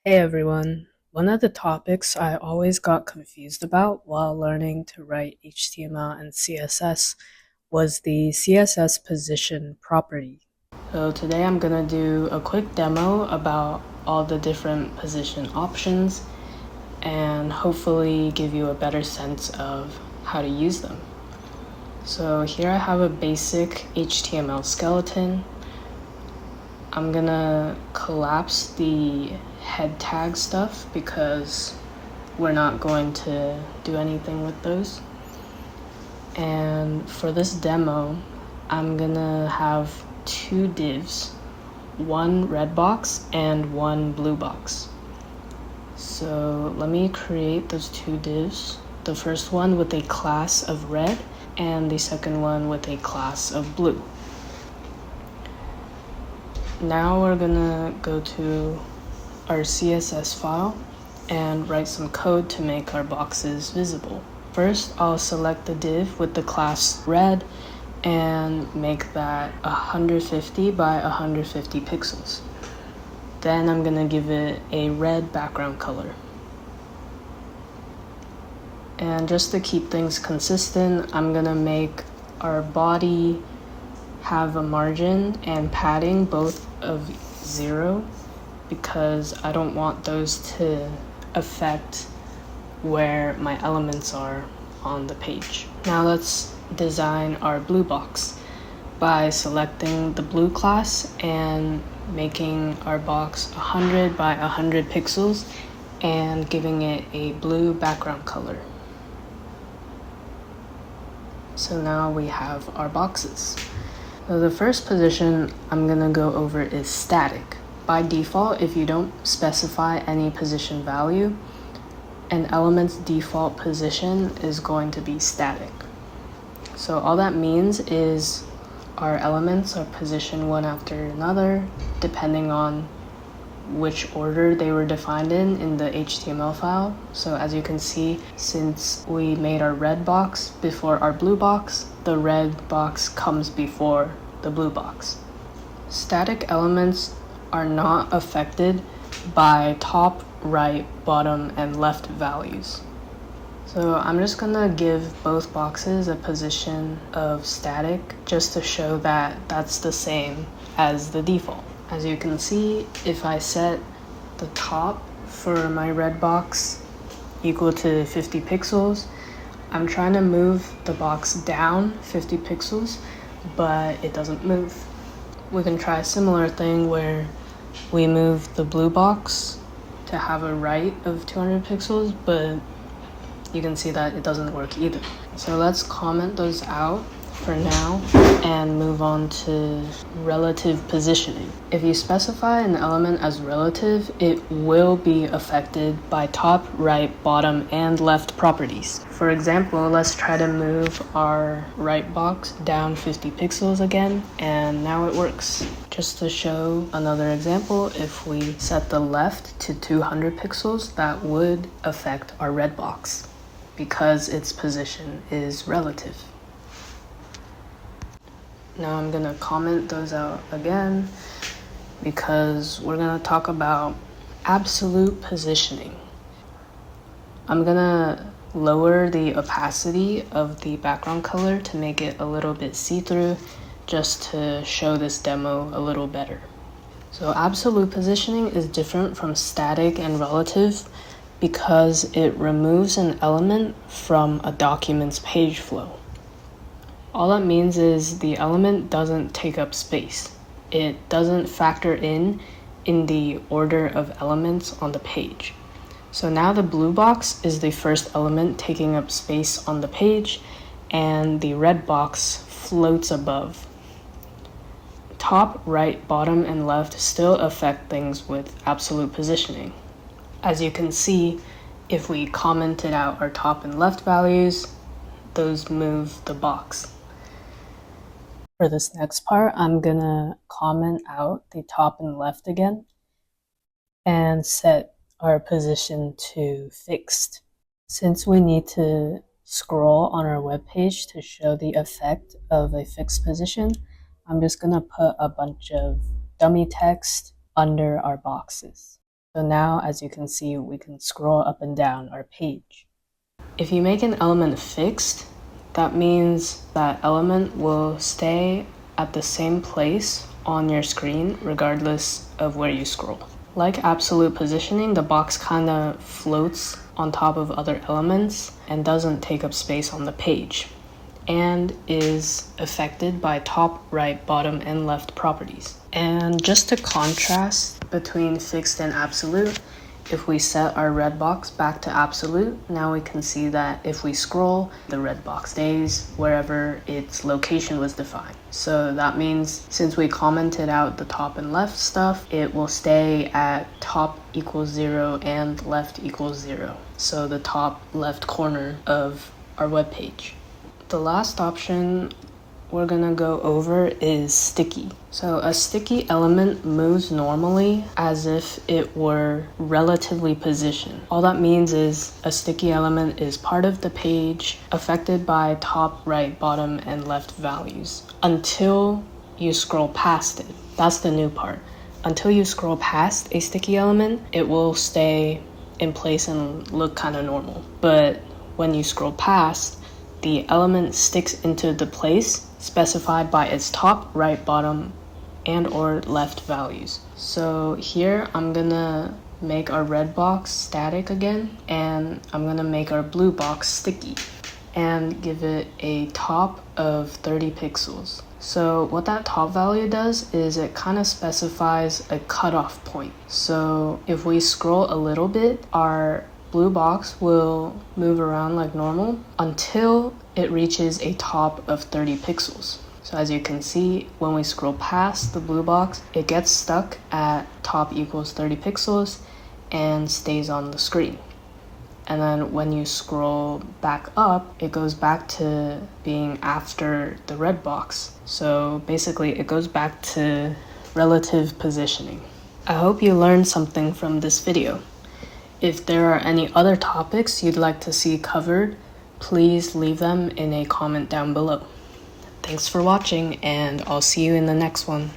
Hey everyone. One of the topics I always got confused about while learning to write HTML and CSS was the CSS position property. So today I'm going to do a quick demo about all the different position options and hopefully give you a better sense of how to use them. So here I have a basic HTML skeleton. I'm gonna collapse the head tag stuff because we're not going to do anything with those. And for this demo, I'm gonna have two divs, one red box and one blue box. So let me create those two divs. The first one with a class of red and the second one with a class of blue. Now we're gonna go to our CSS file and write some code to make our boxes visible. First, I'll select the div with the class red and make that 150 by 150 pixels. Then I'm gonna give it a red background color. And just to keep things consistent, I'm gonna make our body have a margin and padding both of 0 because I don't want those to affect where my elements are on the page. Now let's design our blue box by selecting the blue class and making our box 100 by 100 pixels and giving it a blue background color. So now we have our boxes. So the first position I'm gonna go over is static. By default, if you don't specify any position value, an element's default position is going to be static. So all that means is our elements are positioned one after another, depending on which order they were defined in the HTML file. So as you can see, since we made our red box before our blue box, the red box comes before the blue box. Static elements are not affected by top, right, bottom, and left values. So I'm just gonna give both boxes a position of static just to show that that's the same as the default. As you can see, if I set the top for my red box equal to 50 pixels, I'm trying to move the box down 50 pixels, but it doesn't move. We can try a similar thing where we move the blue box to have a right of 200 pixels, but you can see that it doesn't work either. So let's comment those out for now and move on to relative positioning. If you specify an element as relative, it will be affected by top, right, bottom, and left properties. For example, let's try to move our right box down 50 pixels again, and now it works. Just to show another example, if we set the left to 200 pixels, that would affect our red box because its position is relative. Now I'm gonna comment those out again because we're gonna talk about absolute positioning. I'm gonna lower the opacity of the background color to make it a little bit see-through just to show this demo a little better. So absolute positioning is different from static and relative because it removes an element from a document's page flow. All that means is the element doesn't take up space. It doesn't factor in the order of elements on the page. So now the blue box is the first element taking up space on the page, and the red box floats above. Top, right, bottom, and left still affect things with absolute positioning. As you can see, if we commented out our top and left values, those move the box. For this next part, I'm gonna comment out the top and left again and set our position to fixed. Since we need to scroll on our web page to show the effect of a fixed position, I'm just gonna put a bunch of dummy text under our boxes. So now, as you can see, we can scroll up and down our page. If you make an element fixed, that means that element will stay at the same place on your screen regardless of where you scroll. Like absolute positioning, the box kind of floats on top of other elements and doesn't take up space on the page, and is affected by top, right, bottom, and left properties. And just to contrast between fixed and absolute, if we set our red box back to absolute, now we can see that if we scroll, the red box stays wherever its location was defined. So that means since we commented out the top and left stuff, it will stay at top equals 0 and left equals 0. So the top left corner of our web page. The last option we're gonna go over is sticky. So a sticky element moves normally as if it were relatively positioned. All that means is a sticky element is part of the page affected by top, right, bottom, and left values until you scroll past it. That's the new part. Until you scroll past a sticky element, it will stay in place and look kind of normal. But when you scroll past, the element sticks into the place specified by its top, right, bottom, and or left values. So here I'm gonna make our red box static again, and I'm gonna make our blue box sticky and give it a top of 30 pixels. So what that top value does is it kind of specifies a cutoff point. So if we scroll a little bit, our blue box will move around like normal until it reaches a top of 30 pixels. So as you can see, when we scroll past the blue box, it gets stuck at top equals 30 pixels and stays on the screen. And then when you scroll back up, it goes back to being after the red box. So basically it goes back to relative positioning. I hope you learned something from this video. If there are any other topics you'd like to see covered, please leave them in a comment down below. Thanks for watching, and I'll see you in the next one.